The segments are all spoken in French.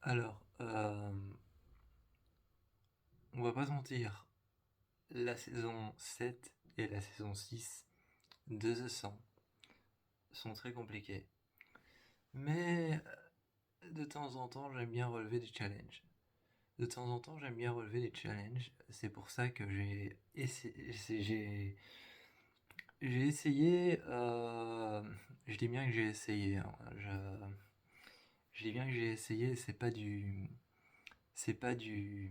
Alors, on va pas se mentir, la saison 7 et la saison 6 de The 100 sont très compliquées. Mais de temps en temps, j'aime bien relever des challenges. De temps en temps, j'aime bien relever des challenges. C'est pour ça que j'ai essayé. Je dis bien que j'ai essayé, hein. Je dis bien que j'ai essayé. C'est pas du, c'est pas du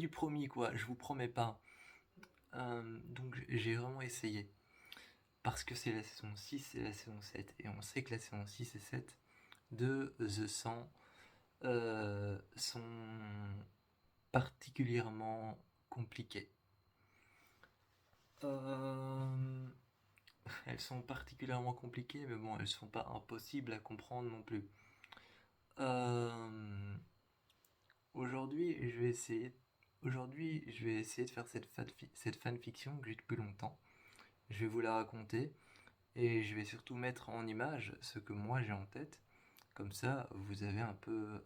promis quoi. Je vous promets pas. Donc j'ai vraiment essayé. Parce que c'est la saison 6 et la saison 7. Et on sait que la saison 6 et 7 de The 100 sont particulièrement compliquées. Euh, Elles sont particulièrement compliquées, mais bon, elles sont pas impossibles à comprendre non plus. Euh, aujourd'hui, je vais essayer. Aujourd'hui, je vais essayer de faire cette fanfiction que j'ai depuis longtemps. Je vais vous la raconter et je vais surtout mettre en image ce que moi j'ai en tête. Comme ça, vous avez un peu.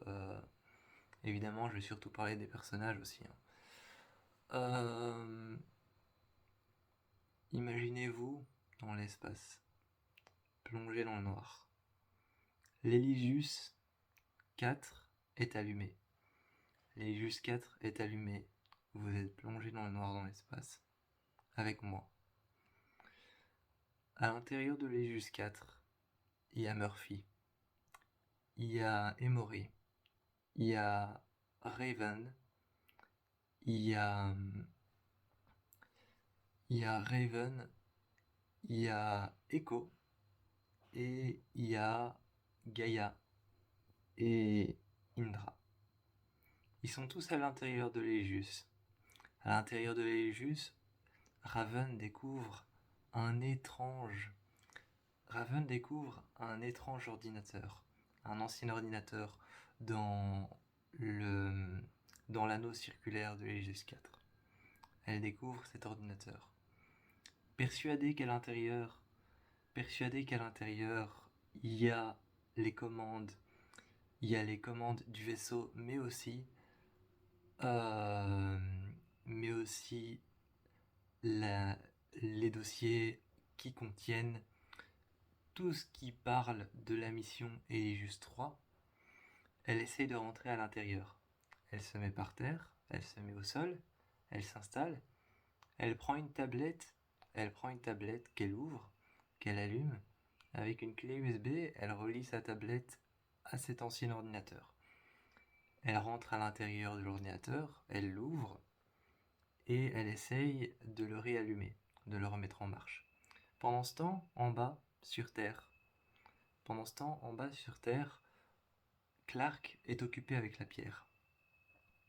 Évidemment, je vais surtout parler des personnages aussi, hein. Euh, Imaginez-vous dans l'espace, plongé dans le noir. L'Elysius 4 est allumé. L'Elysius 4 est allumé. Vous êtes plongé dans le noir dans l'espace. Avec moi. À l'intérieur de l'Elysius 4, il y a Murphy. Il y a Emory. Il y a Raven. Il y a, il y a Raven. Il y a Echo. Et il y a Gaïa et Indra. Ils sont tous à l'intérieur de l'Elysius. À l'intérieur de l'Elysius, Raven découvre un étrange Raven découvre un étrange ordinateur, un ancien ordinateur dans le dans l'anneau circulaire de l'Elysius 4. Elle découvre cet ordinateur. Persuadée qu'à l'intérieur, persuadée qu'à l'intérieur, il y a les commandes, il y a les commandes du vaisseau, euh, mais aussi la- les dossiers qui contiennent tout ce qui parle de la mission Elysius 3. Elle essaye de rentrer à l'intérieur. Elle se met par terre, elle se met au sol, elle s'installe, elle prend une tablette, qu'elle ouvre, qu'elle allume. Avec une clé USB, elle relie sa tablette à cet ancien ordinateur. Elle rentre à l'intérieur de l'ordinateur, elle l'ouvre et elle essaye de le réallumer, de le remettre en marche. Pendant ce temps, en bas, sur Terre, pendant ce temps, en bas sur Terre, Clark est occupé avec la pierre.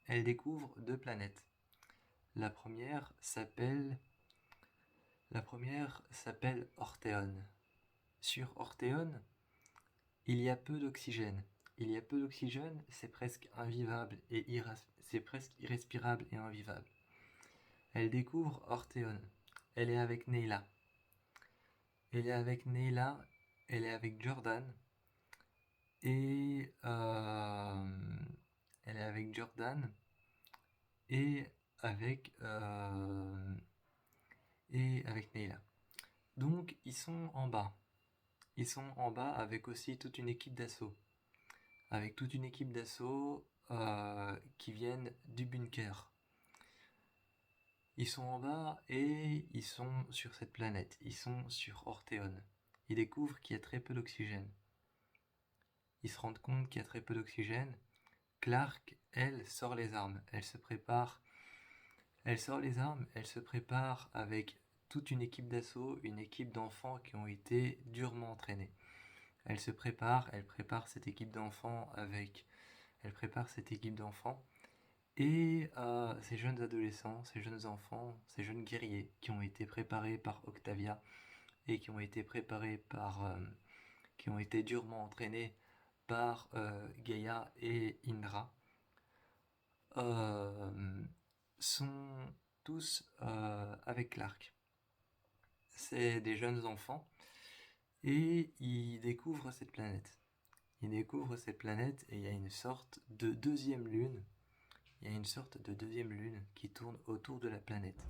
Elle découvre deux planètes. La première s'appelle la première s'appelle Orthéon. Sur Orthéon, il y a peu d'oxygène. Il y a peu d'oxygène, c'est presque invivable et c'est presque irrespirable et invivable. Elle découvre Orthéon. Elle est avec Neyla. Elle est avec Neyla, elle est avec Jordan et elle est avec Jordan et avec Neyla. Donc ils sont en bas. Ils sont en bas avec aussi toute une équipe d'assaut. Avec toute une équipe d'assaut qui viennent du bunker. Ils sont en bas et ils sont sur cette planète. Ils sont sur Orthéon. Ils découvrent qu'il y a très peu d'oxygène. Ils se rendent compte qu'il y a très peu d'oxygène. Clark, elle, sort les armes. Elle se prépare. Elle sort les armes. Elle se prépare avec toute une équipe d'assaut, une équipe d'enfants qui ont été durement entraînés. Elle prépare cette équipe d'enfants elle prépare cette équipe d'enfants et ces jeunes adolescents, ces jeunes enfants, ces jeunes guerriers qui ont été préparés par Octavia et qui ont été durement entraînés par Gaïa et Indra, euh, sont tous avec Clark. C'est des jeunes enfants et ils découvrent cette planète. Il découvre cette planète et il y a une sorte de deuxième lune. Il y a une sorte de deuxième lune qui tourne autour de la planète.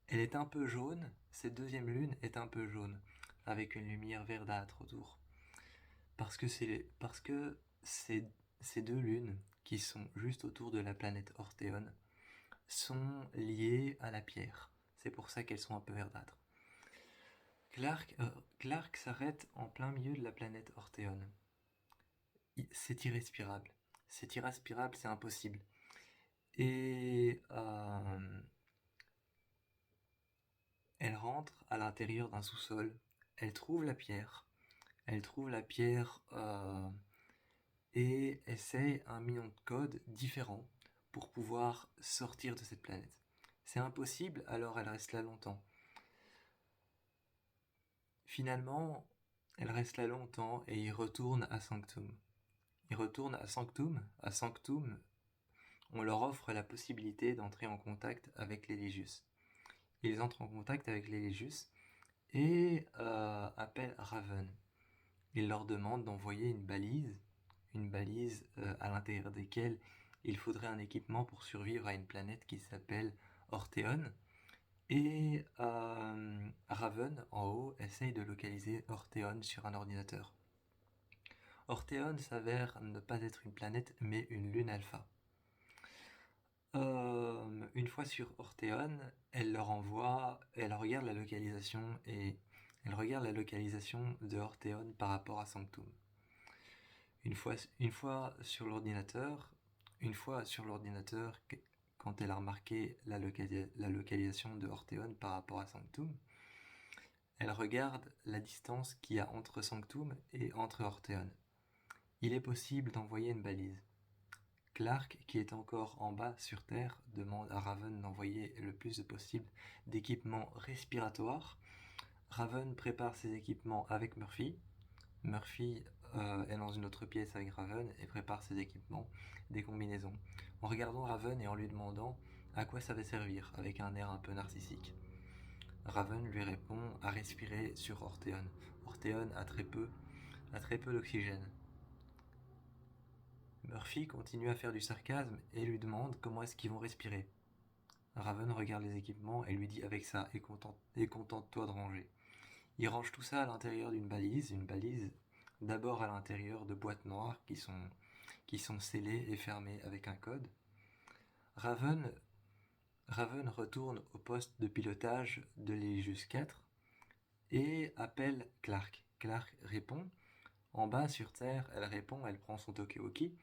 Elle est un peu jaune, cette deuxième lune est un peu jaune, avec une lumière verdâtre autour. Parce que ces deux lunes qui sont juste autour de la planète Orthéon sont liées à la pierre. C'est pour ça qu'elles sont un peu verdâtres. Clark s'arrête en plein milieu de la planète Orthéon. C'est irrespirable. C'est irrespirable, c'est impossible. Et elle rentre à l'intérieur d'un sous-sol. Elle trouve la pierre. Elle trouve la pierre et essaye un million de codes différents pour pouvoir sortir de cette planète. C'est impossible, alors elle reste là longtemps. Finalement, elle reste là longtemps et il retourne à Sanctum. Il retourne à Sanctum. À Sanctum, on leur offre la possibilité d'entrer en contact avec les Légius. Ils entrent en contact avec les Légius et appellent Raven. Ils leur demandent d'envoyer une balise à l'intérieur desquelles il faudrait un équipement pour survivre à une planète qui s'appelle Orthéon. Et Raven, en haut, essaye de localiser Orthéon sur un ordinateur. Orthéon s'avère ne pas être une planète, mais une lune alpha. Une fois sur Orthéon, elle regarde la localisation et elle regarde la localisation de Orthéon par rapport à Sanctum. Une fois sur l'ordinateur, quand elle a remarqué la localisation de Orthéon par rapport à Sanctum, elle regarde la distance qu'il y a entre Sanctum et entre Orthéon. Il est possible d'envoyer une balise. Clark, qui est encore en bas sur Terre, demande à Raven d'envoyer le plus possible d'équipements respiratoires. Raven prépare ses équipements avec Murphy. Murphy est dans une autre pièce avec Raven et prépare ses équipements, des combinaisons, en regardant Raven et en lui demandant à quoi ça va servir, avec un air un peu narcissique. Raven lui répond à respirer sur Orthéon. Orthéon a très peu d'oxygène. Murphy continue à faire du sarcasme et lui demande comment est-ce qu'ils vont respirer. Raven regarde les équipements et lui dit avec ça, et contente-toi de ranger. Il range tout ça à l'intérieur d'une balise, d'abord à l'intérieur de boîtes noires qui sont scellées et fermées avec un code. Raven retourne au poste de pilotage de l'Hélios 4 et appelle Clark. Clark répond. En bas sur Terre, elle répond, elle prend son talkie-walkie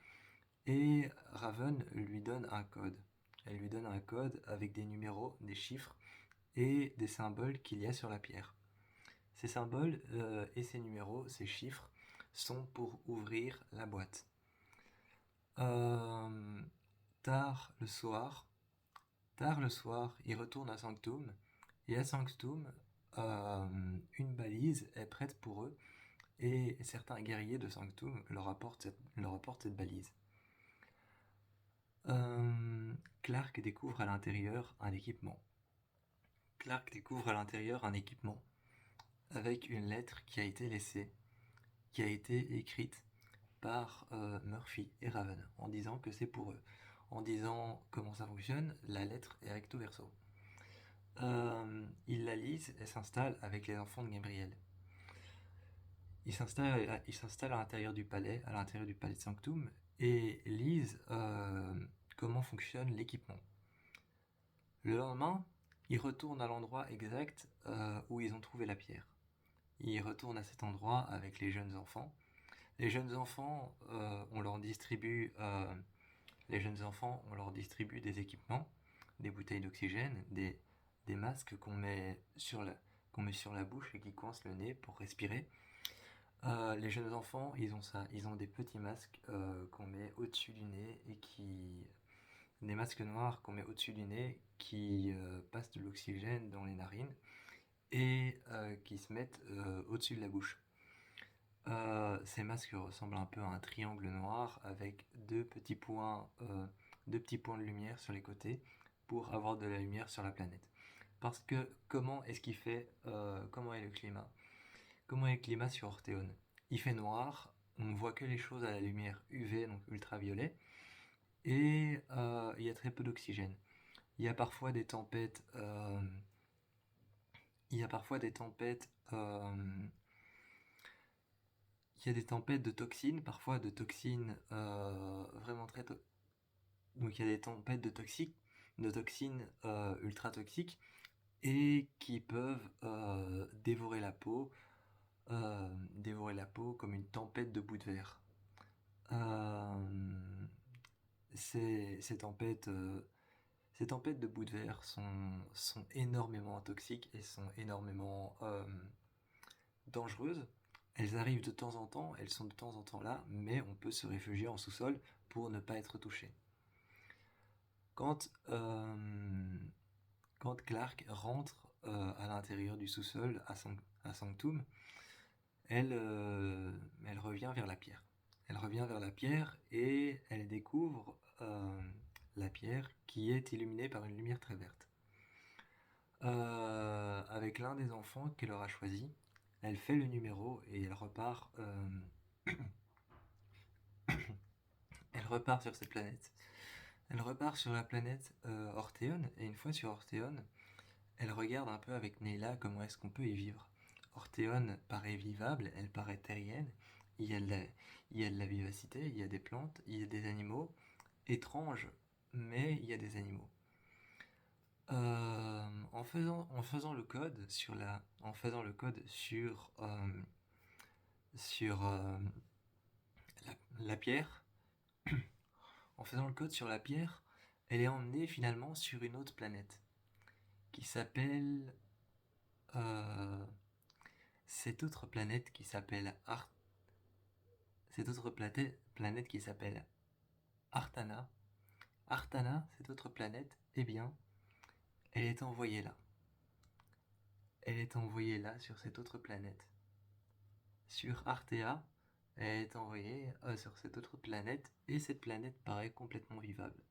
et Raven lui donne un code. Elle lui donne un code avec des numéros, des chiffres et des symboles qu'il y a sur la pierre. Ces symboles et ces numéros, ces chiffres, sont pour ouvrir la boîte. Tard le soir, il retourne à Sanctum, et à Sanctum, une balise est prête pour eux, et certains guerriers de Sanctum leur apportent cette balise. Clark découvre à l'intérieur un équipement. Avec une lettre qui a été écrite par Murphy et Raven, en disant que c'est pour eux. En disant comment ça fonctionne, la lettre est recto verso. Ils la lisent et s'installent avec les enfants de Gabriel. Ils s'installent à l'intérieur du palais de Sanctum, et lisent comment fonctionne l'équipement. Le lendemain, ils retournent à l'endroit exact où ils ont trouvé la pierre. Ils retournent à cet endroit avec les jeunes enfants. Les jeunes enfants, on leur distribue des équipements, des bouteilles d'oxygène, des masques qu'on met sur la bouche et qui coincent le nez pour respirer. Les jeunes enfants, ils ont ça. Ils ont des petits masques qu'on met au-dessus du nez des masques noirs qu'on met au-dessus du nez qui passent de l'oxygène dans les narines et qui se mettent au-dessus de la bouche. Ces masques ressemblent un peu à un triangle noir avec deux petits points de lumière sur les côtés pour avoir de la lumière sur la planète. Parce que comment est le climat sur Orthéon? Il fait noir, on ne voit que les choses à la lumière UV, donc ultraviolet, et il y a très peu d'oxygène. Il y a parfois des tempêtes, il y a parfois des tempêtes, il y a des tempêtes de toxines, parfois de toxines vraiment donc il y a des tempêtes de toxines ultra toxiques et qui peuvent dévorer la peau comme une tempête de bouts de verre. Euh, ces tempêtes, ces tempêtes de bouts de verre sont énormément toxiques et sont énormément dangereuses. Elles arrivent de temps en temps, elles sont de temps en temps là, mais on peut se réfugier en sous-sol pour ne pas être touché. Quand, quand Clark rentre à l'intérieur du sous-sol à Sanctum, elle revient vers la pierre. Elle revient vers la pierre et elle découvre la pierre qui est illuminée par une lumière très verte. Avec l'un des enfants qu'elle aura choisi, elle fait le numéro et elle repart, elle repart sur cette planète. Elle repart sur la planète Orthéon et une fois sur Orthéon, elle regarde un peu avec Neyla comment est-ce qu'on peut y vivre. Orthéon paraît vivable, elle paraît terrienne, il y a de la vivacité, il y a des plantes, il y a des animaux, étranges, mais il y a des animaux. En faisant le code sur la pierre, en faisant le code sur la pierre, elle est emmenée finalement sur une autre planète qui s'appelle cette autre planète qui s'appelle Artana. Artana, cette autre planète, eh bien, elle est envoyée là. Elle est envoyée là, sur cette autre planète. Sur Artea, elle est envoyée sur cette autre planète, et cette planète paraît complètement vivable.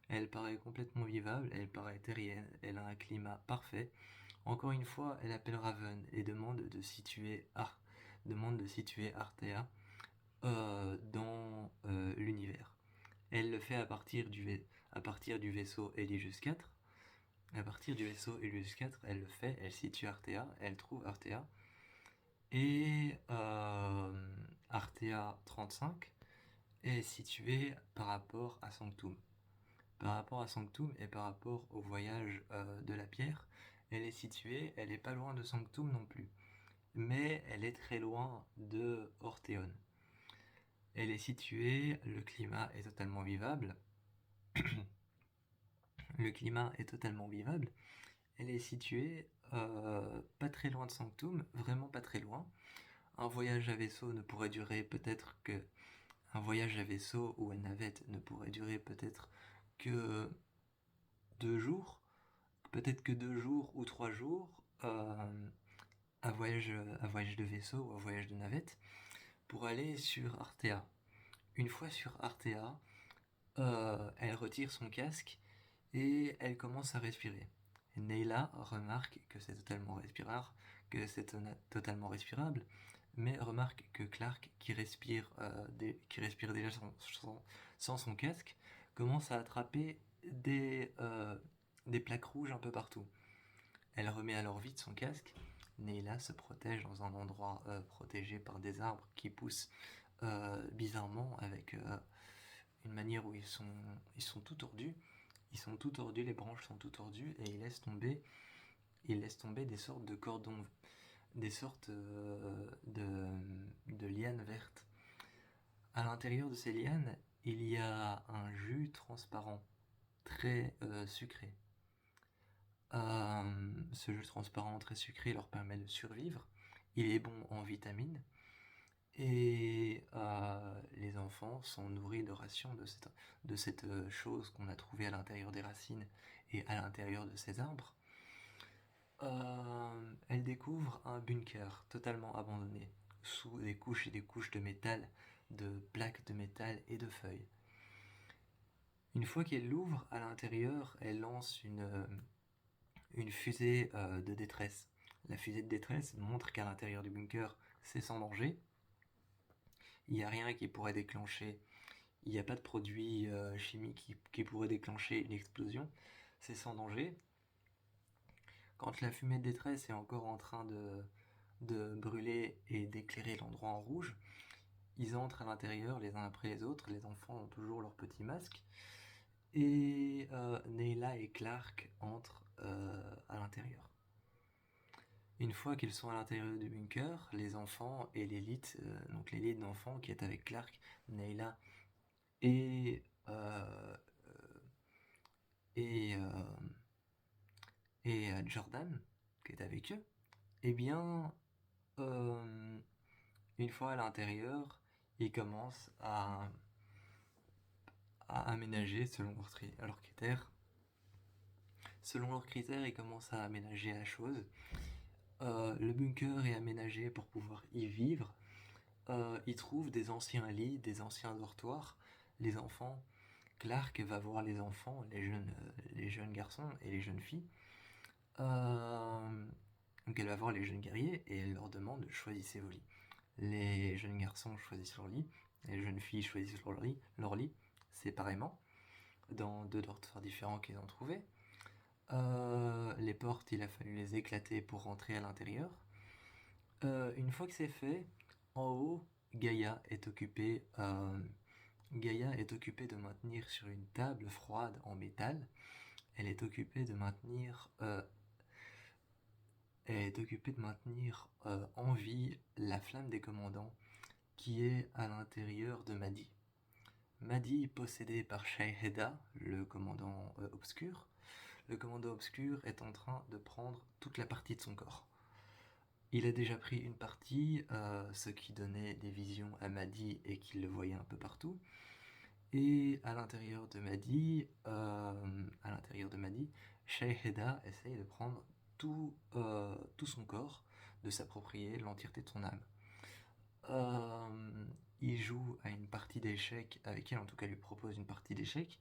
Elle paraît complètement vivable, elle paraît terrienne, elle a un climat parfait. Encore une fois, elle appelle Raven et demande de situer Artea dans l'univers. Elle le fait à partir du vaisseau Eligius 4. À partir du vaisseau Eligius 4, elle le fait, elle situe Artea, elle trouve Artea. Et Artea 35 est située par rapport à Sanctum. Par rapport à Sanctum et par rapport au voyage de la pierre, elle est située, elle n'est pas loin de Sanctum non plus. Mais elle est très loin de Orthéon. Elle est située, le climat est totalement vivable. Le climat est totalement vivable. Elle est située pas très loin de Sanctum, vraiment pas très loin. Un voyage à vaisseau ne pourrait durer peut-être que... Un voyage à vaisseau ou à navette ne pourrait durer peut-être que 2 jours. Peut-être que 2 jours ou 3 jours. Un voyage de vaisseau ou un voyage de navette pour aller sur Artea. Une fois sur Artea, elle retire son casque et elle commence à respirer. Neyla remarque que c'est totalement respirable, mais remarque que Clark, qui respire déjà sans son casque, commence à attraper des plaques rouges un peu partout. Elle remet alors vite son casque. Neyla se protège dans un endroit protégé par des arbres qui poussent bizarrement avec une manière où ils sont tout tordus. Ils sont tout tordus, les branches sont tout tordues et ils laissent tomber des sortes de cordons, des sortes de lianes vertes. À l'intérieur de ces lianes, il y a un jus transparent, très sucré. Ce jus transparent très sucré leur permet de survivre. Il est bon en vitamines. Et les enfants sont nourris de rations de cette chose qu'on a trouvée à l'intérieur des racines et à l'intérieur de ces arbres. Elle découvre un bunker totalement abandonné, sous des couches et des couches de métal, de plaques de métal et de feuilles. Une fois qu'elle l'ouvre, à l'intérieur, elle lance une fusée de détresse. La fusée de détresse montre qu'à l'intérieur du bunker, c'est sans danger. il n'y a rien qui pourrait déclencher, il n'y a pas de produit chimique qui pourrait déclencher une explosion, c'est sans danger. Quand la fumée de détresse est encore en train de brûler et d'éclairer l'endroit en rouge, ils entrent à l'intérieur les uns après les autres, les enfants ont toujours leur petit masque, et Neyla et Clark entrent à l'intérieur. Une fois qu'ils sont à l'intérieur du bunker, les enfants et l'élite, donc l'élite d'enfants qui est avec Clark, Neyla et et, Jordan, qui est avec eux, eh bien, une fois à l'intérieur, ils commencent à aménager leurs critères. Selon leurs critères, ils commencent à aménager la chose. Le bunker est aménagé pour pouvoir y vivre. Ils trouvent des anciens lits, des anciens dortoirs. Les enfants, Clark va voir les enfants, les jeunes garçons et les jeunes filles. Donc elle va voir les jeunes guerriers et elle leur demande: choisissez vos lits. Les jeunes garçons choisissent leur lit, les jeunes filles choisissent leur lit séparément, dans 2 dortoirs différents qu'ils ont trouvés. Les portes, il a fallu les éclater pour rentrer à l'intérieur. Une fois que c'est fait, en haut, Gaïa est occupée de maintenir sur une table froide en métal. Elle est occupée de maintenir en vie la flamme des commandants qui est à l'intérieur de Mahdi. Mahdi, possédé par Shaeheda, le commandant obscur. Le commandant obscur est en train de prendre toute la partie de son corps. Il a déjà pris une partie, ce qui donnait des visions à Mahdi et qu'il le voyait un peu partout. Et à l'intérieur de Mahdi, Shaeheda essaye de prendre tout son corps, de s'approprier l'entièreté de son âme. Il joue à une partie d'échecs avec elle, en tout cas lui propose une partie d'échecs.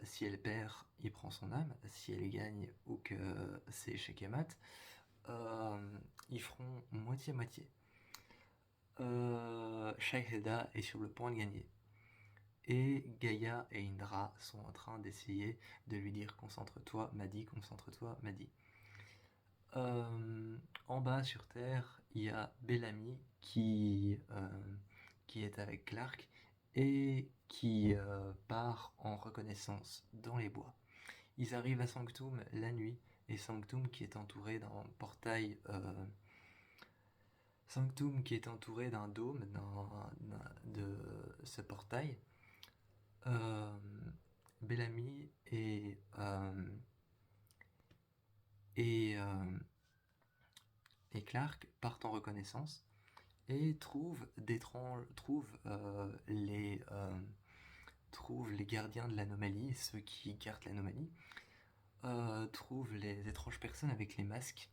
Si elle perd, il prend son âme. Si elle gagne ou que c'est échec et mat, ils feront moitié-moitié. Shaeheda est sur le point de gagner. Et Gaïa et Indra sont en train d'essayer de lui dire: concentre-toi, Mahdi, concentre-toi, Mahdi. En bas sur Terre, il y a Bellamy qui est avec Clark et qui part en reconnaissance dans les bois. Ils arrivent à Sanctum la nuit, et Sanctum qui est entouré d'un portail, Sanctum qui est entouré d'un dôme de ce portail. Bellamy et Clark partent en reconnaissance et trouvent les gardiens de l'anomalie, ceux qui gardent l'anomalie, trouvent les étranges personnes avec les masques,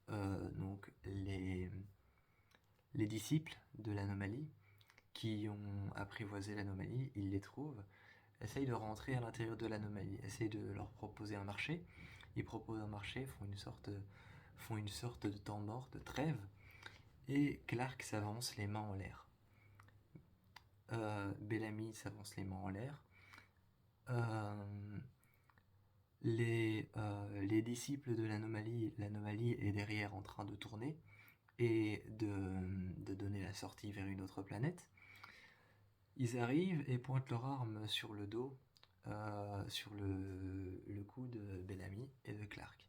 donc les disciples de l'anomalie qui ont apprivoisé l'anomalie. Ils les trouvent, essayent de rentrer à l'intérieur de l'anomalie, essayent de leur proposer un marché. Ils proposent un marché, font une sorte de temps mort, de trêve, et Clark s'avance les mains en l'air. Bellamy s'avance les mains en l'air. Les disciples de l'anomalie est derrière en train de tourner et de donner la sortie vers une autre planète. Ils arrivent et pointent leur arme sur le dos, sur le cou de Bellamy et de Clark.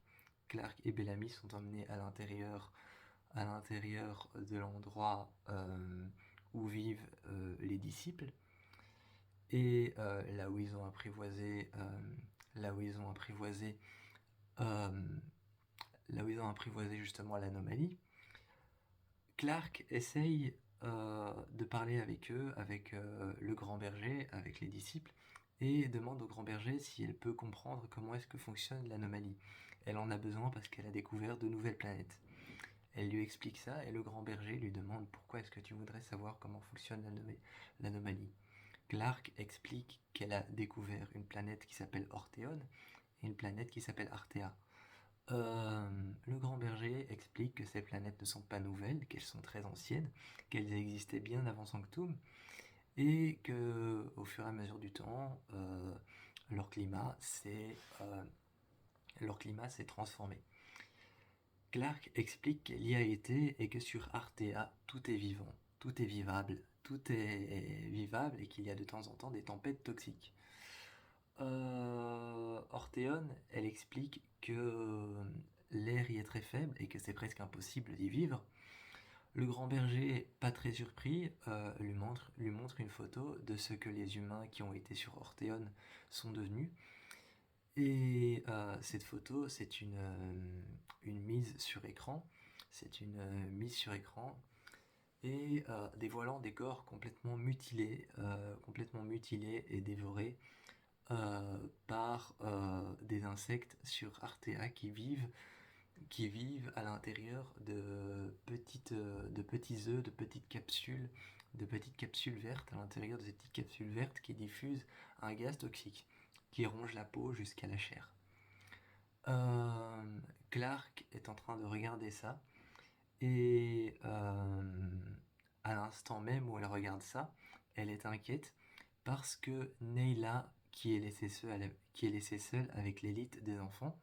Clark et Bellamy sont emmenés à l'intérieur de l'endroit où vivent les disciples, et là où ils ont apprivoisé justement l'anomalie. Clark essaye de parler avec eux, avec le grand berger, avec les disciples, et demande au grand berger si elle peut comprendre comment est-ce que fonctionne l'anomalie. Elle en a besoin parce qu'elle a découvert de nouvelles planètes. Elle lui explique ça, et le grand berger lui demande: pourquoi est-ce que tu voudrais savoir comment fonctionne l'anomalie? Clark explique qu'elle a découvert une planète qui s'appelle Orthéon et une planète qui s'appelle Artea. Le grand berger explique que ces planètes ne sont pas nouvelles, qu'elles sont très anciennes, qu'elles existaient bien avant Sanctum, et que au fur et à mesure du temps, leur climat s'est transformé. Clark explique qu'elle y a été et que sur Artea, tout est vivant, tout est vivable, et qu'il y a de temps en temps des tempêtes toxiques. Orthéon, elle explique que l'air y est très faible et que c'est presque impossible d'y vivre. Le grand berger, pas très surpris, lui montre une photo de ce que les humains qui ont été sur Orthéon sont devenus. Et cette photo, c'est une mise sur écran. C'est une mise sur écran et dévoilant des corps complètement mutilés et dévorés par des insectes sur Artea qui vivent à l'intérieur de petits œufs, de petites capsules vertes, à l'intérieur de ces petites capsules vertes qui diffusent un gaz toxique qui ronge la peau jusqu'à la chair. Euh, Clark est en train de regarder ça et à l'instant même où elle regarde ça, elle est inquiète parce que Neyla, qui est laissée seule avec l'élite des enfants,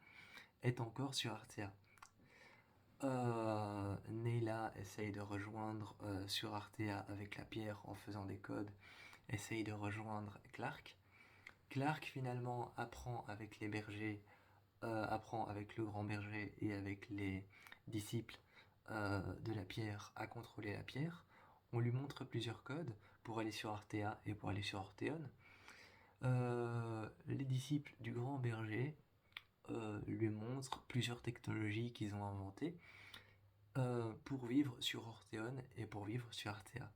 est encore sur Artea. Neyla essaye de rejoindre sur Artea avec la pierre en faisant des codes, essaye de rejoindre Clark. Clark finalement apprend avec les bergers, apprend avec le grand berger et avec les disciples de la pierre à contrôler la pierre. On lui montre plusieurs codes pour aller sur Artea et pour aller sur Orthéon. Les disciples du grand berger lui montrent plusieurs technologies qu'ils ont inventées pour vivre sur Orthéon et pour vivre sur Artea.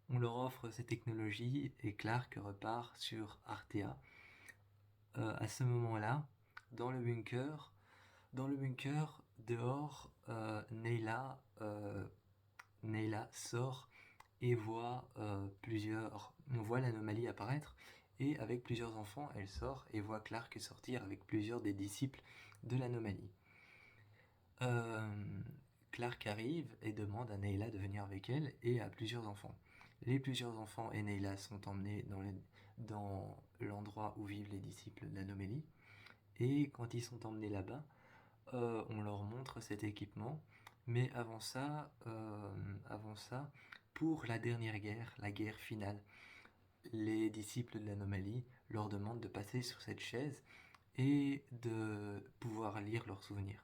On leur offre ces technologies et Clark repart sur Artea. À ce moment-là, dans le bunker, dehors, Neyla sort et on voit l'anomalie apparaître, et avec plusieurs enfants, elle sort et voit Clark sortir avec plusieurs des disciples de l'anomalie. Clark arrive et demande à Neyla de venir avec elle et à plusieurs enfants. Les plusieurs enfants et Neyla sont emmenés dans l'endroit où vivent les disciples de l'anomalie, et quand ils sont emmenés là-bas, on leur montre cet équipement. Mais avant ça, pour la dernière guerre, la guerre finale, les disciples de l'anomalie leur demandent de passer sur cette chaise et de pouvoir lire leurs souvenirs.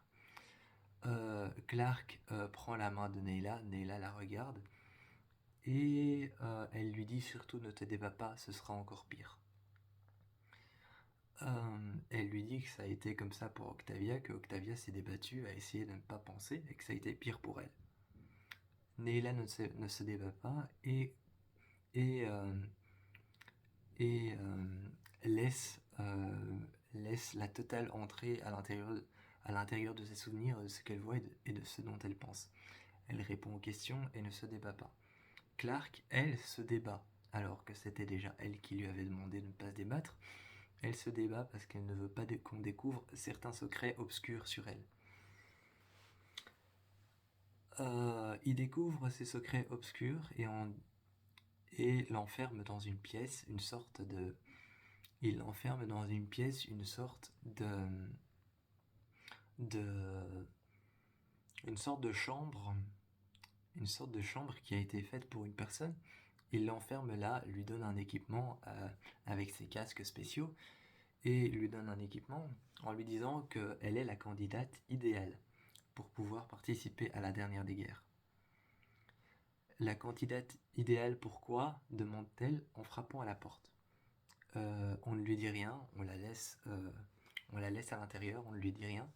Clark prend la main de Neyla, Neyla la regarde, et elle lui dit surtout ne te débats pas, ce sera encore pire. Elle lui dit que ça a été comme ça pour Octavia, que Octavia s'est débattue à essayer de ne pas penser et que ça a été pire pour elle. Neyla ne se débat pas et, euh, laisse la totale entrée à l'intérieur de ses souvenirs, de ce qu'elle voit et de ce dont elle pense. Elle répond aux questions et ne se débat pas. Clark, elle, se débat, alors que c'était déjà elle qui lui avait demandé de ne pas se débattre. Elle se débat parce qu'elle ne veut pas qu'on découvre certains secrets obscurs sur elle. Il découvre ces secrets obscurs et l'enferme dans une pièce, il l'enferme dans une pièce, une sorte de chambre, qui a été faite pour une personne. Il l'enferme là, lui donne un équipement avec ses casques spéciaux, et lui donne un équipement en lui disant qu'elle est la candidate idéale pour pouvoir participer à la dernière des guerres. La candidate idéale, pourquoi ? Demande-t-elle en frappant à la porte. On ne lui dit rien, on la laisse à l'intérieur, on ne lui dit rien,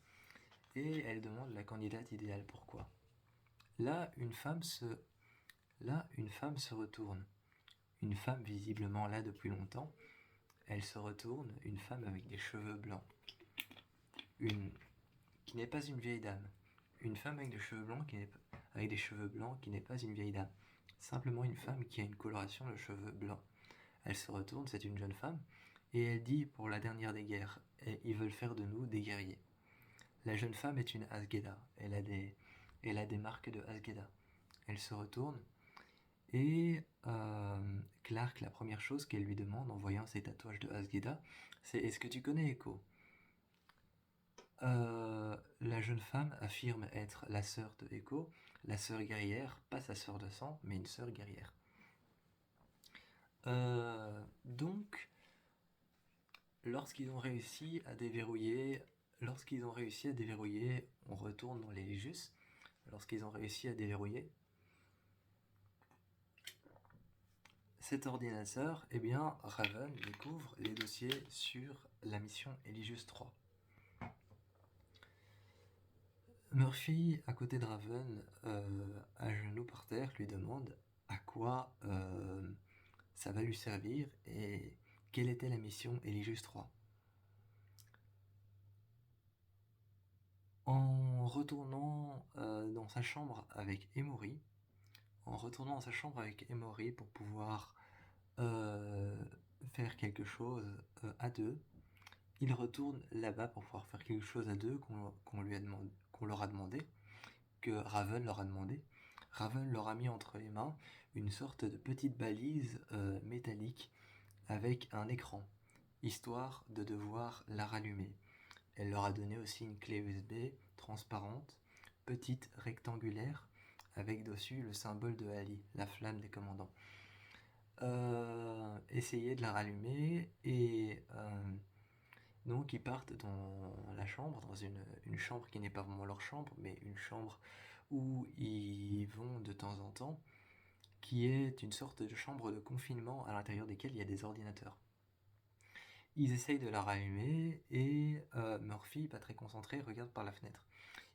et elle demande la candidate idéale, pourquoi ? Là, une femme se retourne. Une femme visiblement là depuis longtemps. Elle se retourne, une femme avec des cheveux blancs. Qui n'est pas une vieille dame. Une femme avec des cheveux blancs qui n'est pas une vieille dame. Simplement une femme qui a une coloration de cheveux blancs. Elle se retourne, c'est une jeune femme, et elle dit pour la dernière des guerres, ils veulent faire de nous des guerriers. La jeune femme est une Asgeda. Elle a des marques de Asgeda. Elle se retourne et Clark, la première chose qu'elle lui demande en voyant ses tatouages de Asgeda, c'est est-ce que tu connais Echo? La jeune femme affirme être la sœur de Echo, la sœur guerrière, pas sa sœur de sang, mais une sœur guerrière. Donc, lorsqu'ils ont réussi à déverrouiller, on retourne dans les Légus. Lorsqu'ils ont réussi à déverrouiller cet ordinateur, eh bien, Raven découvre les dossiers sur la mission Eligius 3. Murphy, à côté de Raven, à genoux par terre, lui demande à quoi ça va lui servir et quelle était la mission Eligius 3. En retournant dans sa chambre avec Emory, pour pouvoir faire quelque chose à deux, il retourne là-bas pour pouvoir faire quelque chose à deux qu'on leur a demandé, que Raven leur a demandé. Raven leur a mis entre les mains une sorte de petite balise métallique avec un écran, histoire de devoir la rallumer. Elle leur a donné aussi une clé USB transparente, petite, rectangulaire, avec dessus le symbole de Ali, la flamme des commandants. Essayer de la rallumer et donc ils partent dans la chambre, dans une chambre qui n'est pas vraiment leur chambre, mais une chambre où ils vont de temps en temps, qui est une sorte de chambre de confinement à l'intérieur desquelles il y a des ordinateurs. Ils essayent de la rallumer et Murphy, pas très concentré, regarde par la fenêtre.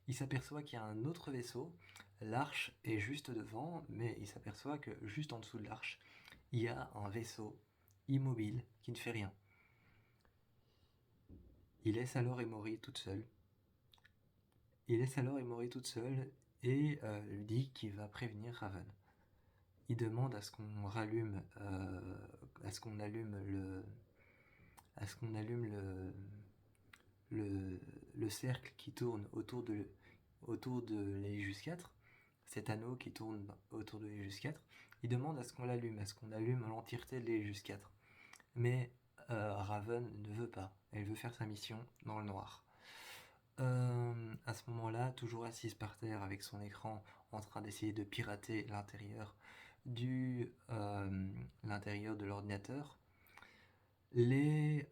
Il s'aperçoit qu'il y a un autre vaisseau, l'arche est juste devant, mais il s'aperçoit que juste en dessous de l'arche, il y a un vaisseau immobile qui ne fait rien. Il laisse alors Emory toute seule. Et lui dit qu'il va prévenir Raven. Il demande à ce qu'on allume le cercle qui tourne autour de l'Eligius 4, cet anneau qui tourne autour de l'Eligius 4. Il demande à ce qu'on allume l'entièreté de l'Eligius 4. Mais Raven ne veut pas. Elle veut faire sa mission dans le noir. À ce moment-là, toujours assise par terre avec son écran en train d'essayer de pirater l'intérieur de l'ordinateur, les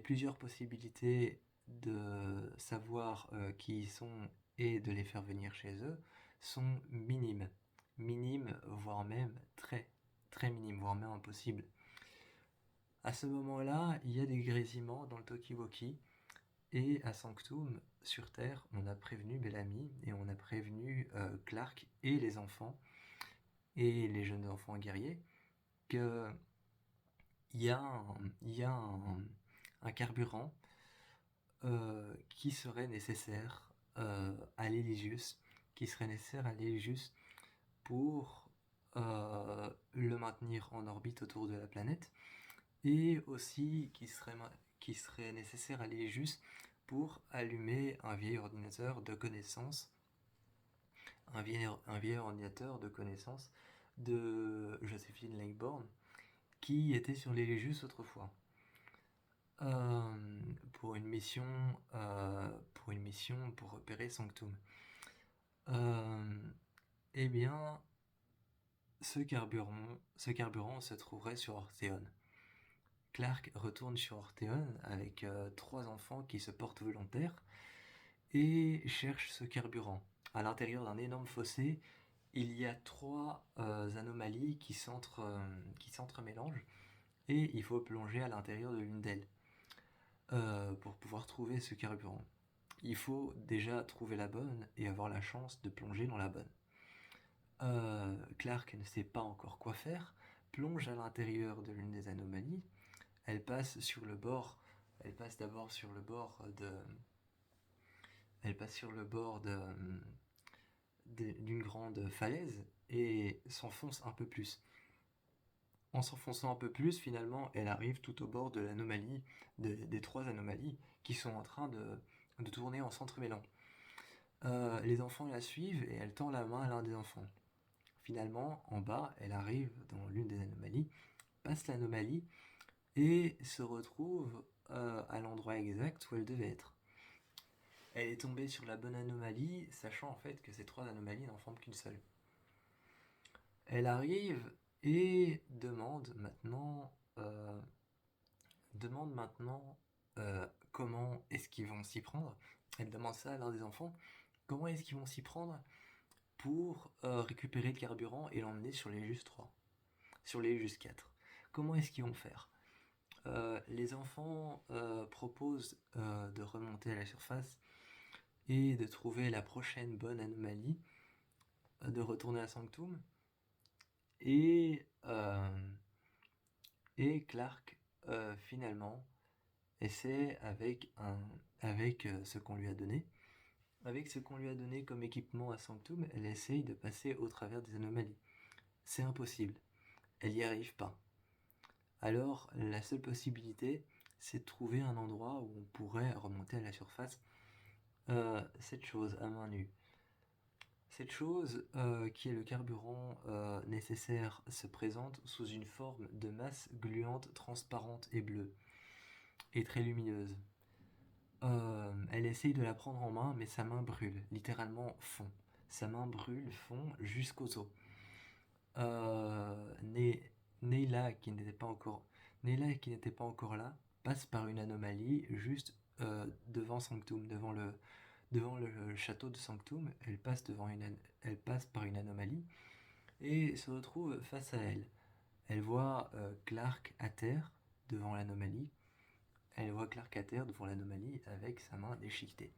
plusieurs possibilités de savoir qui ils sont et de les faire venir chez eux sont minimes, voire même très très minimes, voire même impossibles. À ce moment-là, il y a des grésillements dans le talkie-walkie et à Sanctum, sur Terre, on a prévenu Bellamy et on a prévenu Clark et les enfants et les jeunes enfants guerriers que il y a un carburant qui serait nécessaire à l'Eligius, pour le maintenir en orbite autour de la planète, et aussi qui serait nécessaire à l'Eligius pour allumer un vieil ordinateur de connaissance, de Joséphine Langborn, qui était sur l'Eligius autrefois. Pour une mission pour repérer Sanctum. Eh bien, ce carburant se trouverait sur Orthéon. Clark retourne sur Orthéon avec 3 enfants qui se portent volontaires et cherche ce carburant. À l'intérieur d'un énorme fossé, il y a 3 anomalies qui s'entremélangent et il faut plonger à l'intérieur de l'une d'elles pour pouvoir trouver ce carburant. Il faut déjà trouver la bonne et avoir la chance de plonger dans la bonne. Clark ne sait pas encore quoi faire, plonge à l'intérieur de l'une des anomalies. Elle passe d'abord sur le bord d'une grande falaise et s'enfonce un peu plus. En s'enfonçant un peu plus, finalement, elle arrive tout au bord de l'anomalie, des 3 anomalies qui sont en train de tourner en s'entremêlant. Les enfants la suivent et elle tend la main à l'un des enfants. Finalement, en bas, elle arrive dans l'une des anomalies, passe l'anomalie et se retrouve à l'endroit exact où elle devait être. Elle est tombée sur la bonne anomalie, sachant en fait que ces 3 anomalies n'en forment qu'une seule. Elle arrive et demande maintenant comment est-ce qu'ils vont s'y prendre. Elle demande ça à l'un des enfants. Comment est-ce qu'ils vont s'y prendre pour récupérer le carburant et l'emmener sur les Just 3, sur les Just 4. Comment est-ce qu'ils vont faire? Les enfants proposent de remonter à la surface et de trouver la prochaine bonne anomalie, de retourner à Sanctum, et Clark finalement essaie avec ce qu'on lui a donné. Avec ce qu'on lui a donné comme équipement à Sanctum, elle essaye de passer au travers des anomalies. C'est impossible. Elle n'y arrive pas. Alors, la seule possibilité, c'est de trouver un endroit où on pourrait remonter à la surface cette chose à main nue. Cette chose, qui est le carburant nécessaire, se présente sous une forme de masse gluante, transparente et bleue, et très lumineuse. Elle essaye de la prendre en main, mais sa main brûle, littéralement fond. Sa main brûle, fond jusqu'aux os. Neyla, qui n'était pas encore là, passe par une anomalie juste devant Sanctum, devant le château de Sanctum. Elle passe par une anomalie et se retrouve face à elle. Elle voit Clark à terre devant l'anomalie. Avec sa main déchiquetée.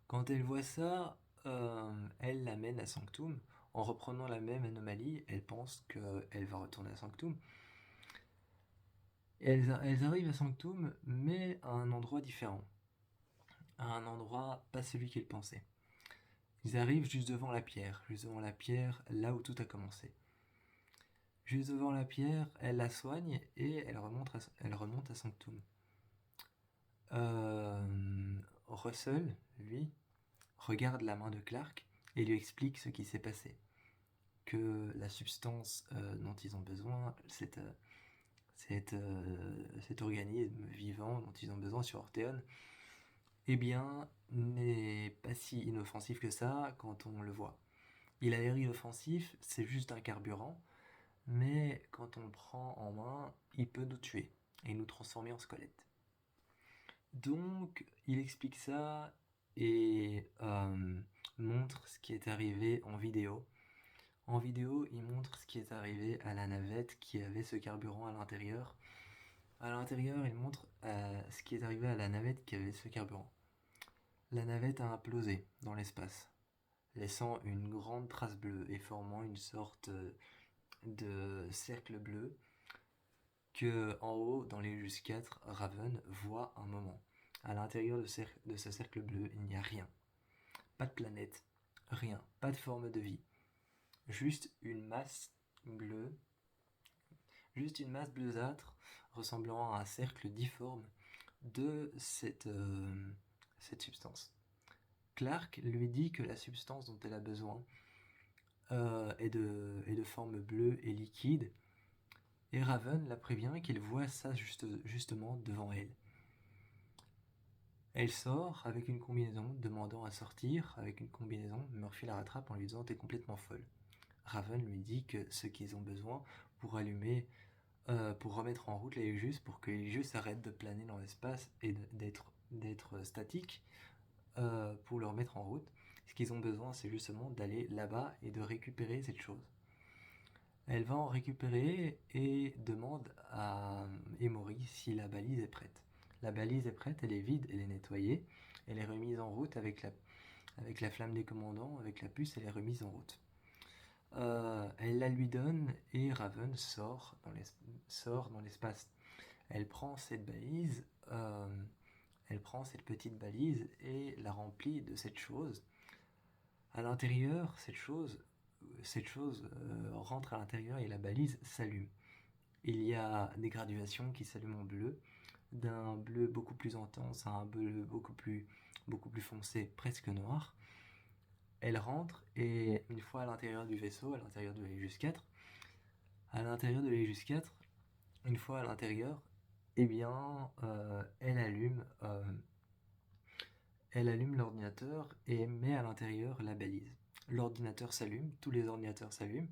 Quand elle voit ça, elle l'amène à Sanctum. En reprenant la même anomalie, elle pense qu'elle va retourner à Sanctum. Elles arrivent à Sanctum, mais à un endroit différent. À un endroit pas celui qu'elles pensaient. Ils arrivent juste devant la pierre, là où tout a commencé. Juste devant la pierre, elle la soigne et elle remonte à Sanctum. Russell, lui, regarde la main de Clark et lui explique ce qui s'est passé. Que la substance dont ils ont besoin, cet organisme vivant dont ils ont besoin sur Orthéon, eh bien, n'est pas si inoffensif que ça quand on le voit. Il a l'air inoffensif, c'est juste un carburant, mais quand on le prend en main, il peut nous tuer et nous transformer en squelette. Donc, il explique ça et montre ce qui est arrivé en vidéo. En vidéo, il montre ce qui est arrivé à la navette qui avait ce carburant à l'intérieur. À l'intérieur, il montre ce qui est arrivé à la navette qui avait ce carburant. La navette a implosé dans l'espace, laissant une grande trace bleue et formant une sorte de cercle bleu que, en haut, dans les Just 4, Raven voit un moment. À l'intérieur de ce cercle bleu, il n'y a rien. Pas de planète, rien, pas de forme de vie. Juste une masse bleusâtre ressemblant à un cercle difforme de cette substance. Clark lui dit que la substance dont elle a besoin est de forme bleue et liquide, et Raven la prévient qu'il voit ça justement devant elle. Elle sort avec une combinaison, demandant à sortir avec une combinaison. Murphy la rattrape en lui disant « T'es complètement folle ». Raven lui dit que ce qu'ils ont besoin pour remettre en route les Aegis, pour que les Aegis arrêtent de planer dans l'espace et d'être statiques, pour le remettre en route, ce qu'ils ont besoin, c'est justement d'aller là-bas et de récupérer cette chose. Elle va en récupérer et demande à Emory si la balise est prête. La balise est prête, elle est vide, elle est nettoyée, elle est remise en route avec la flamme des commandants, avec la puce, elle est remise en route. Elle la lui donne et Raven sort dans l'espace. Elle prend cette balise, elle prend cette petite balise et la remplit de cette chose. À l'intérieur, cette chose rentre à l'intérieur et la balise s'allume. Il y a des graduations qui s'allument en bleu, d'un bleu beaucoup plus intense à un bleu beaucoup plus foncé, presque noir. Elle rentre et une fois à l'intérieur du vaisseau, à l'intérieur de l'Aegis 4, une fois à l'intérieur, eh bien, elle allume l'ordinateur et met à l'intérieur la balise. L'ordinateur s'allume, tous les ordinateurs s'allument,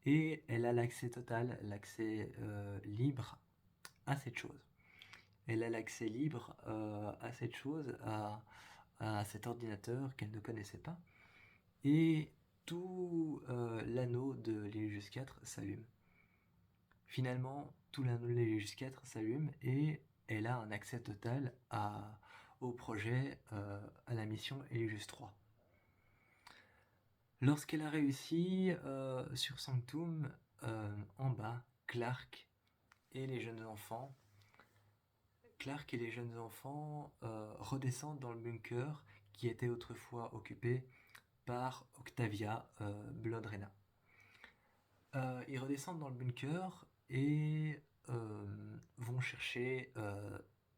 et elle a l'accès total, l'accès libre à cette chose. Elle a l'accès libre à cette chose, à cet ordinateur qu'elle ne connaissait pas, et tout l'anneau de l'Aegis 4 s'allume. Finalement, tout l'anneau de l'Aegis 4 s'allume et elle a un accès total au projet, à la mission Aegis 3. Lorsqu'elle a réussi sur Sanctum, en bas, Clark et les jeunes enfants redescendent dans le bunker qui était autrefois occupé par Octavia Bloodrena. Ils redescendent dans le bunker et vont chercher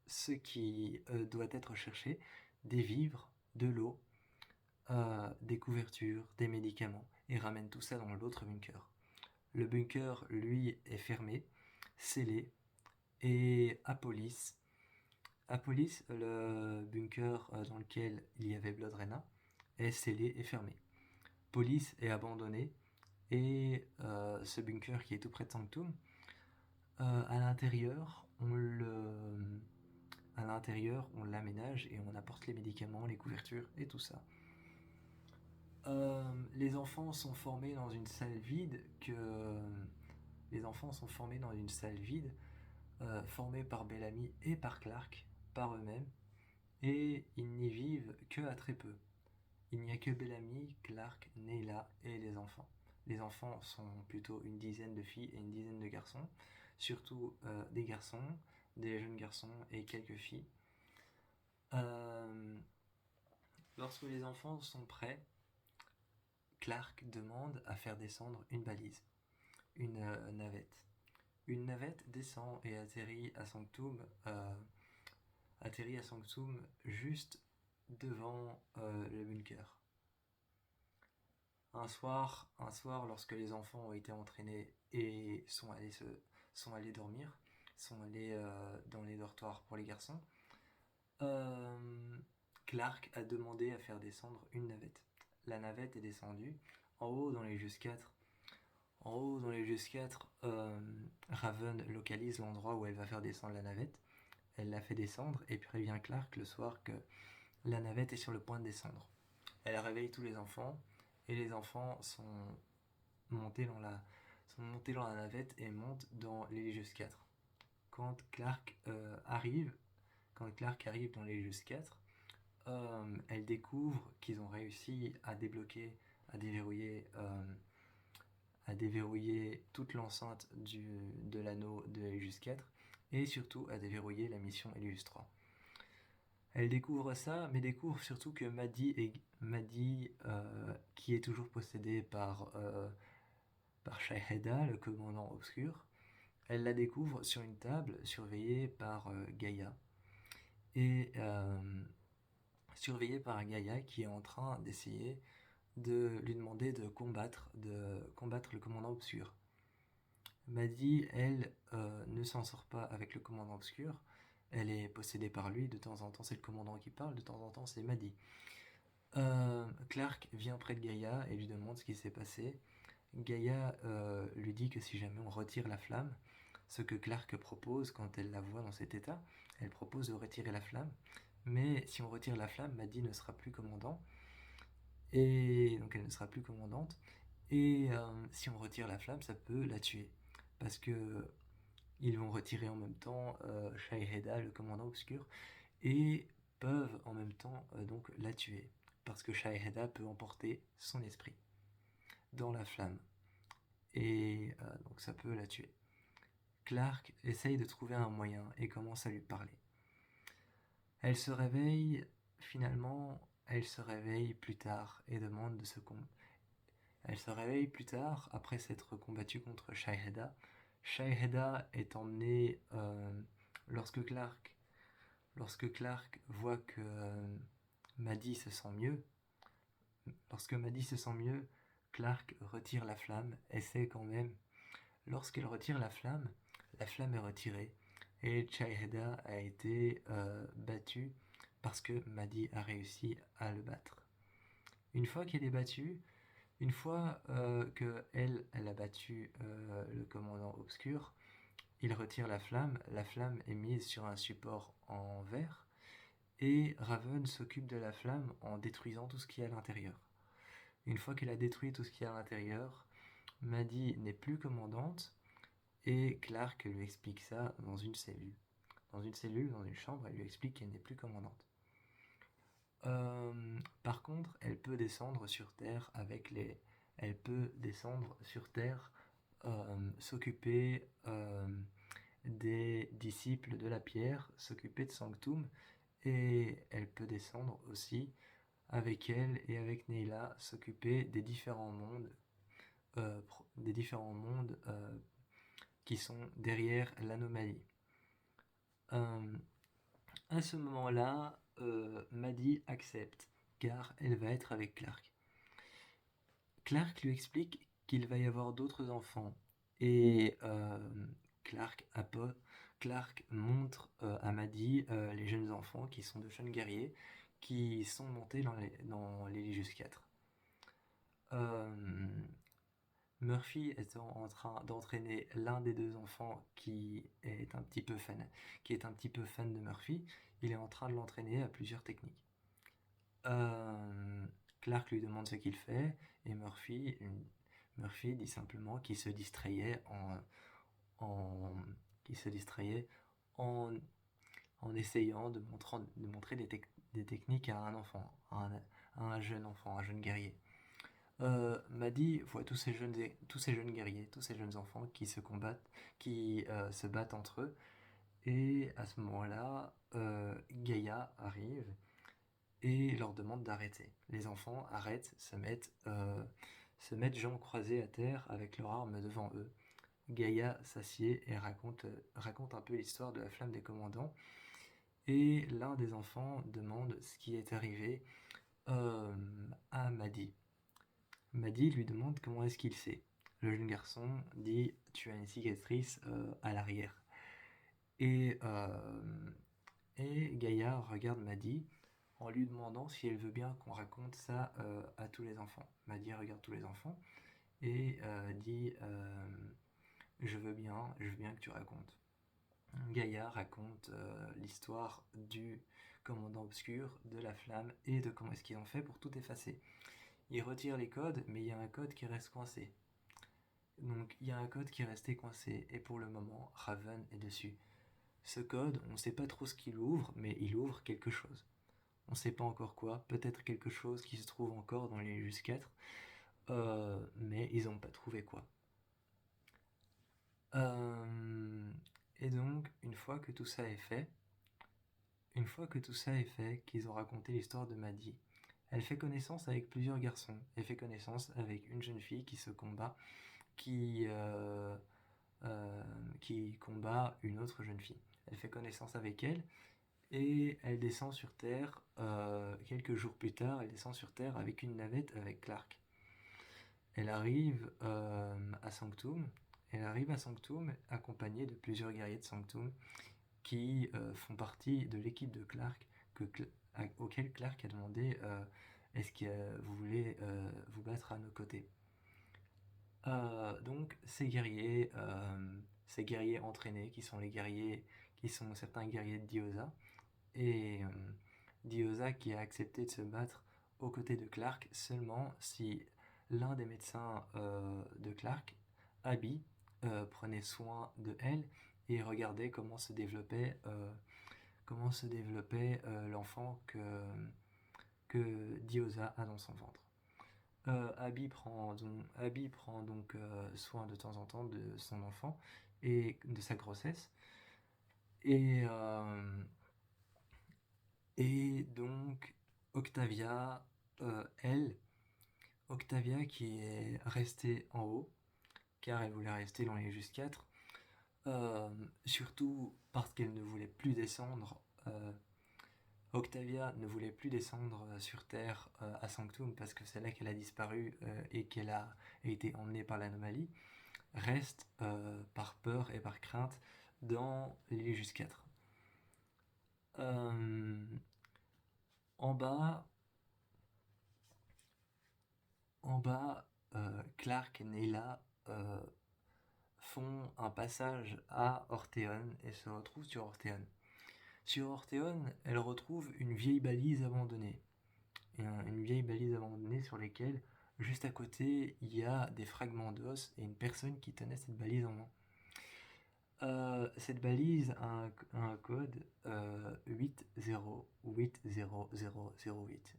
ce qui doit être cherché, des vivres, de l'eau, des couvertures, des médicaments, et ramènent tout ça dans l'autre bunker. Le bunker, lui, est fermé, scellé, et Apolis, le bunker dans lequel il y avait Bloodrena, est scellé et fermé. Polis est abandonné, et ce bunker qui est tout près de Sanctum, à l'intérieur, on l'aménage et on apporte les médicaments, les couvertures et tout ça. Les enfants sont formés dans une salle vide formée par Bellamy et par Clark, par eux-mêmes, et ils n'y vivent que à très peu. Il n'y a que Bellamy, Clark, Neyla et les enfants. Les enfants sont plutôt une dizaine de filles et une dizaine de garçons, surtout des garçons, des jeunes garçons et quelques filles. Lorsque les enfants sont prêts, Clark demande à faire descendre une balise, une navette. Une navette descend et atterrit à Sanctum juste devant le bunker. Un soir, lorsque les enfants ont été entraînés et sont allés dormir, sont allés dans les dortoirs pour les garçons, Clark a demandé à faire descendre une navette. La navette est descendue. En haut, dans les Just 4, Raven localise l'endroit où elle va faire descendre la navette. Elle la fait descendre et prévient Clark le soir que la navette est sur le point de descendre. Elle réveille tous les enfants et les enfants sont montés dans la navette et montent dans l'Aegis 4. Quand Clark arrive dans l'Aegis 4, elle découvre qu'ils ont réussi à déverrouiller toute l'enceinte de l'anneau de l'Aegis 4 et surtout à déverrouiller la mission Aegis 3. Elle découvre ça, mais découvre surtout que Maddie, qui est toujours possédée par Shaeheda, le commandant obscur, elle la découvre sur une table surveillée par Gaïa. Et qui est en train d'essayer de lui demander de combattre le commandant obscur. Maddie, elle, ne s'en sort pas avec le commandant obscur. Elle est possédée par lui. De temps en temps, c'est le commandant qui parle. De temps en temps, c'est Maddie. Clark vient près de Gaïa et lui demande ce qui s'est passé. Gaïa lui dit que si jamais on retire la flamme, ce que Clark propose quand elle la voit dans cet état, elle propose de retirer la flamme. Mais si on retire la flamme, Maddie ne sera plus commandant. Et donc elle ne sera plus commandante. Et si on retire la flamme, ça peut la tuer. Parce que ils vont retirer en même temps Shaeheda, le commandant obscur, et peuvent en même temps donc la tuer. Parce que Shaeheda peut emporter son esprit dans la flamme. Et donc ça peut la tuer. Clark essaye de trouver un moyen et commence à lui parler. Elle se réveille plus tard et demande de se combattre. Elle se réveille plus tard après s'être combattue contre Shaeheda. Shaeheda est emmené lorsque Clark, lorsque Clark voit que Maddie se sent mieux, lorsque Maddie se sent mieux, Clark retire la flamme, essaie quand même. Lorsqu'elle retire la flamme est retirée et Chaheda a été battu parce que Maddie a réussi à le battre. Une fois qu'elle est battue, une fois que elle a battu le commandant obscur, il retire la flamme est mise sur un support en verre et Raven s'occupe de la flamme en détruisant tout ce qui est à l'intérieur. Une fois qu'elle a détruit tout ce qui est à l'intérieur, Maddie n'est plus commandante et Clark lui explique ça dans une cellule. Dans une chambre, elle lui explique qu'elle n'est plus commandante. Par contre, elle peut descendre sur Terre Elle peut descendre sur Terre, s'occuper des disciples de la pierre, s'occuper de Sanctum, et elle peut descendre aussi avec elle et avec Neila s'occuper des différents mondes, qui sont derrière l'anomalie. À ce moment-là, Maddie accepte, car elle va être avec Clark. Clark lui explique qu'il va y avoir d'autres enfants, et Clark montre à Maddie les jeunes enfants qui sont de jeunes guerriers qui sont montés dans les Légius 4. Murphy étant en train d'entraîner l'un des deux enfants qui est un petit peu fan de Murphy, il est en train de l'entraîner à plusieurs techniques. Clark lui demande ce qu'il fait et Murphy dit simplement qu'il se distrayait en essayant de montrer des techniques à un enfant, à un jeune enfant, un jeune guerrier. Maddie voit tous ces jeunes guerriers, tous ces jeunes enfants qui se combattent, qui se battent entre eux, et à ce moment-là, Gaïa arrive et leur demande d'arrêter. Les enfants arrêtent, se mettent jambes croisées à terre avec leurs armes devant eux. Gaïa s'assied et raconte un peu l'histoire de la flamme des commandants. Et l'un des enfants demande ce qui est arrivé à Maddie. Maddie lui demande comment est-ce qu'il sait. Le jeune garçon dit « Tu as une cicatrice à l'arrière ». Et Gaïa regarde Maddie en lui demandant si elle veut bien qu'on raconte ça à tous les enfants. Maddie regarde tous les enfants et dit je veux bien que tu racontes. Gaïa raconte l'histoire du commandant obscur, de la flamme et de comment est-ce qu'ils ont fait pour tout effacer. Ils retirent les codes, mais il y a un code qui reste coincé. Donc il y a un code qui est resté coincé et pour le moment Raven est dessus. Ce code, on ne sait pas trop ce qu'il ouvre, mais il ouvre quelque chose. On ne sait pas encore quoi, peut-être quelque chose qui se trouve encore dans les Légius 4, mais ils n'ont pas trouvé quoi. Et donc, une fois que tout ça est fait, qu'ils ont raconté l'histoire de Maddie, elle fait connaissance avec plusieurs garçons. Elle fait connaissance avec une jeune fille qui se combat, qui combat une autre jeune fille. Elle fait connaissance avec elle et elle descend sur Terre. Quelques jours plus tard, elle descend sur Terre avec une navette avec Clark. Elle arrive à Sanctum. Accompagnée de plusieurs guerriers de Sanctum qui font partie de l'équipe de Clark auquel Clark a demandé est-ce que vous voulez vous battre à nos côtés. Donc ces guerriers entraînés qui sont certains guerriers de Diyoza et Diyoza qui a accepté de se battre aux côtés de Clark seulement si l'un des médecins de Clark, Abby, prenait soin de elle et regardait comment se développait l'enfant que Diyoza a dans son ventre. Abby prend donc soin de temps en temps de son enfant et de sa grossesse. Et donc Octavia qui est restée en haut, car elle voulait rester dans les Légius 4, Surtout parce qu'elle ne voulait plus descendre. Octavia ne voulait plus descendre sur Terre à Sanctum parce que c'est là qu'elle a disparu et qu'elle a été emmenée par l'anomalie, reste par peur et par crainte dans l'Illusus 4. En bas, Clark et Neyla font un passage à Orthéon et se retrouvent sur Orthéon. Sur Orthéon, elle retrouve une vieille balise abandonnée. Une vieille balise abandonnée sur laquelle, juste à côté, il y a des fragments d'os et une personne qui tenait cette balise en main. Cette balise a un code 808008.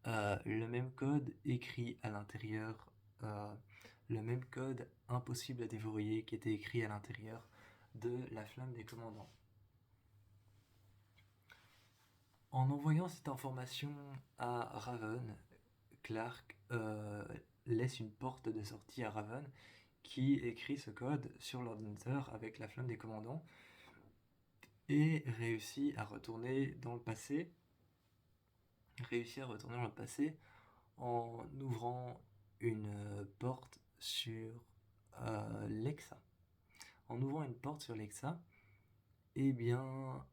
Le même code écrit à l'intérieur, le même code impossible à déverrouiller qui était écrit à l'intérieur de la flamme des commandants. En envoyant cette information à Raven, Clark laisse une porte de sortie à Raven qui écrit ce code sur l'ordinateur avec la flamme des commandants et réussit à retourner dans le passé. En ouvrant une porte sur Lexa. En ouvrant une porte sur Lexa, eh bien,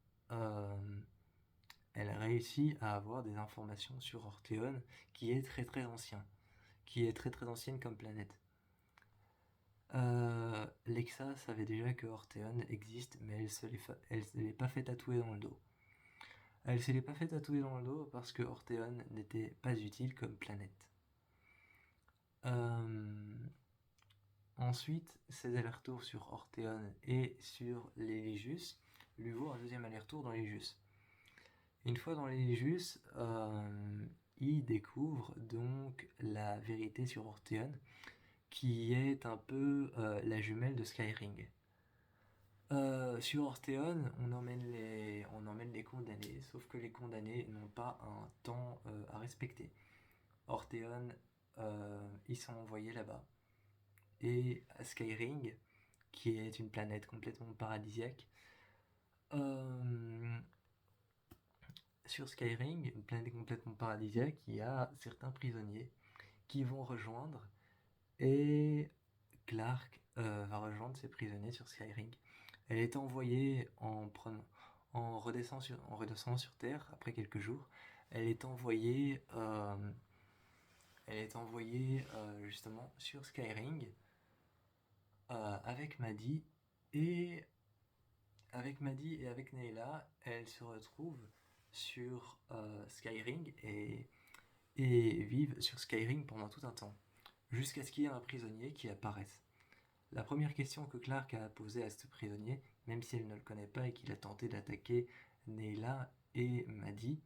elle réussit à avoir des informations sur Orthéon qui est très très ancienne comme planète. Lexa savait déjà que Orthéon existe, mais elle se l'est pas fait tatouer dans le dos. Elle se l'est pas fait tatouer dans le dos parce que Orthéon n'était pas utile comme planète. Ensuite, ses allers-retours sur Orthéon et sur l'Elijus lui vaut un deuxième aller-retour dans l'Elijus. Une fois dans l'Elijus, il découvre donc la vérité sur Orthéon, qui est un peu la jumelle de Skyring. Sur Orthéon, on emmène les condamnés, sauf que les condamnés n'ont pas un temps à respecter. Orthéon, ils sont envoyés là-bas. Et à Skyring, qui est une planète complètement paradisiaque, sur Skyring, une planète complètement paradisiaque, il y a certains prisonniers qui vont rejoindre, et Clark va rejoindre ces prisonniers sur Skyring. Elle est envoyée en redescendant sur Terre après quelques jours. Elle est envoyée justement sur Skyring avec Maddie et avec Neyla. Elle se retrouve sur Skyring et vivent sur Skyring pendant tout un temps, jusqu'à ce qu'il y ait un prisonnier qui apparaisse. La première question que Clark a posée à ce prisonnier, même si elle ne le connaît pas et qu'il a tenté d'attaquer Neyla et Maddie,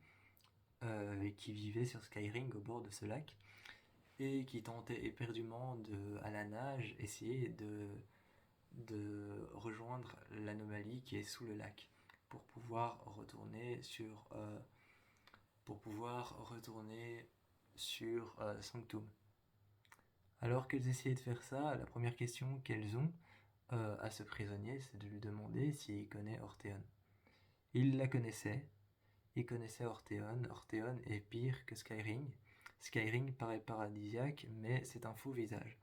qui vivaient sur Skyring au bord de ce lac, et qui tentaient éperdument à la nage, essayer de rejoindre l'anomalie qui est sous le lac, pour pouvoir retourner sur Sanctum. Alors qu'elles essayaient de faire ça, la première question qu'elles ont à ce prisonnier, c'est de lui demander s'il connaît Orthéon. Il la connaissait, il connaissait Orthéon. Orthéon est pire que Skyring. Skyring paraît paradisiaque, mais c'est un faux visage.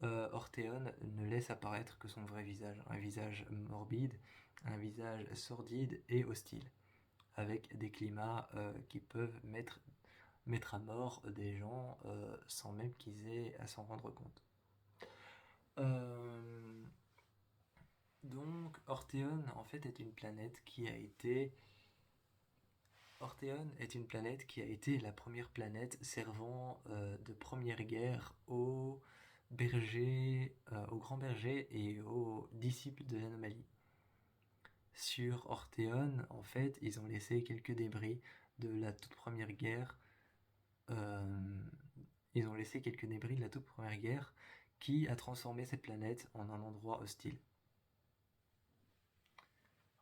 Orthéon ne laisse apparaître que son vrai visage, un visage morbide, un visage sordide et hostile, avec des climats qui peuvent mettre à mort des gens sans même qu'ils aient à s'en rendre compte. Donc Orthéon en fait est une planète qui a été la première planète servant de première guerre aux grands bergers et aux disciples de l'anomalie. Sur Orthéon, en fait, ils ont laissé quelques débris de la toute première guerre. Qui a transformé cette planète en un endroit hostile.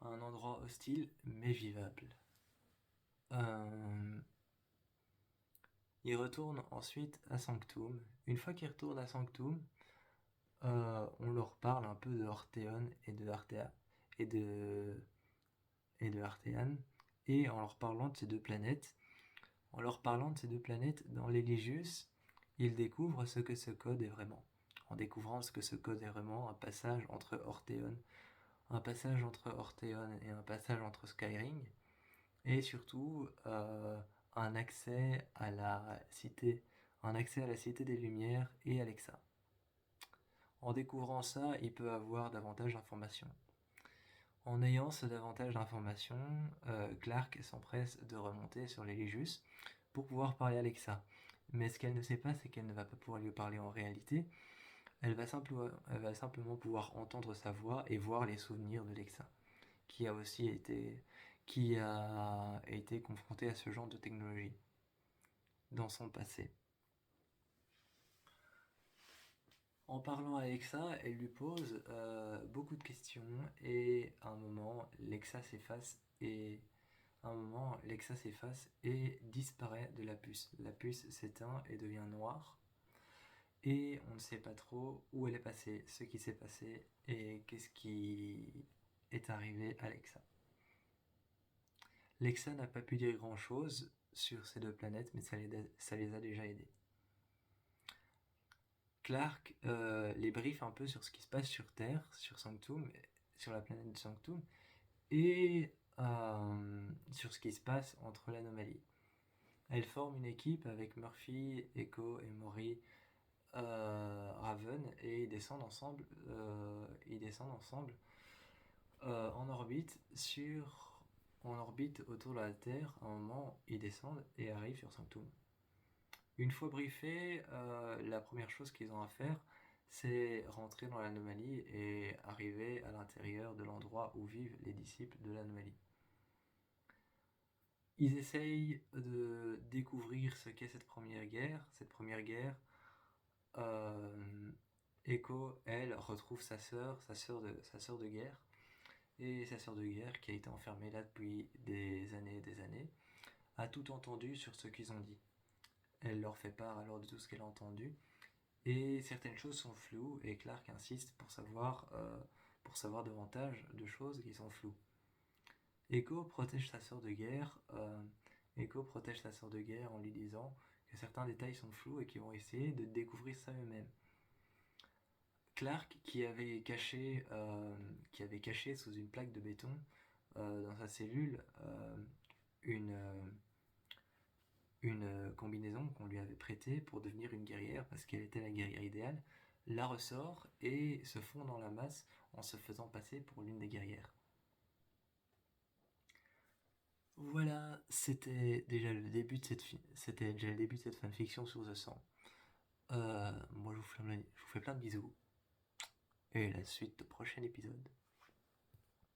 Un endroit hostile mais vivable. Il retourne ensuite à Sanctum. Une fois qu'il retourne à Sanctum, on leur parle un peu de Orthéon et de Artea et de Arthéan, et en leur parlant de ces deux planètes, dans l'Eligius, ils découvrent ce que ce code est vraiment. En découvrant ce que ce code est vraiment, un passage entre Orthéon et un passage entre Skyring, et surtout un accès à la cité des Lumières et Alexa. En découvrant ça, il peut avoir davantage d'informations. En ayant ce davantage d'informations, Clark s'empresse de remonter sur l'Eligius pour pouvoir parler à Alexa. Mais ce qu'elle ne sait pas, c'est qu'elle ne va pas pouvoir lui parler en réalité. Elle va simplement pouvoir entendre sa voix et voir les souvenirs de Alexa, qui a été confrontée à ce genre de technologie dans son passé. En parlant à Alexa, elle lui pose beaucoup de questions, et à un moment, Alexa s'efface et disparaît de la puce. La puce s'éteint et devient noire, et on ne sait pas trop où elle est passée, ce qui s'est passé et qu'est-ce qui est arrivé à Alexa. Alexa n'a pas pu dire grand-chose sur ces deux planètes, mais ça les a déjà aidés. Clark les briefe un peu sur ce qui se passe sur Terre, sur Sanctum, sur la planète de Sanctum, et sur ce qui se passe entre l'anomalie. Elle forme une équipe avec Murphy, Echo et Maury, Raven, et ils descendent ensemble en orbite autour de la Terre. À un moment, ils descendent et arrivent sur Sanctum. Une fois briefés, la première chose qu'ils ont à faire, c'est rentrer dans l'anomalie et arriver à l'intérieur de l'endroit où vivent les disciples de l'anomalie. Ils essayent de découvrir ce qu'est cette première guerre. Echo, elle, retrouve sa sœur de guerre, et sa sœur de guerre, qui a été enfermée là depuis des années et des années, a tout entendu sur ce qu'ils ont dit. Elle leur fait part alors de tout ce qu'elle a entendu, et certaines choses sont floues, et Clark insiste pour savoir davantage de choses qui sont floues. Echo protège sa sœur de guerre en lui disant que certains détails sont flous et qu'ils vont essayer de découvrir ça eux-mêmes. Clark, qui avait caché sous une plaque de béton dans sa cellule une combinaison qu'on lui avait prêtée pour devenir une guerrière, parce qu'elle était la guerrière idéale, la ressort et se fond dans la masse en se faisant passer pour l'une des guerrières. Voilà, c'était déjà le début de cette fanfiction sur The 100. Moi je vous fais plein de bisous, et la suite au prochain épisode.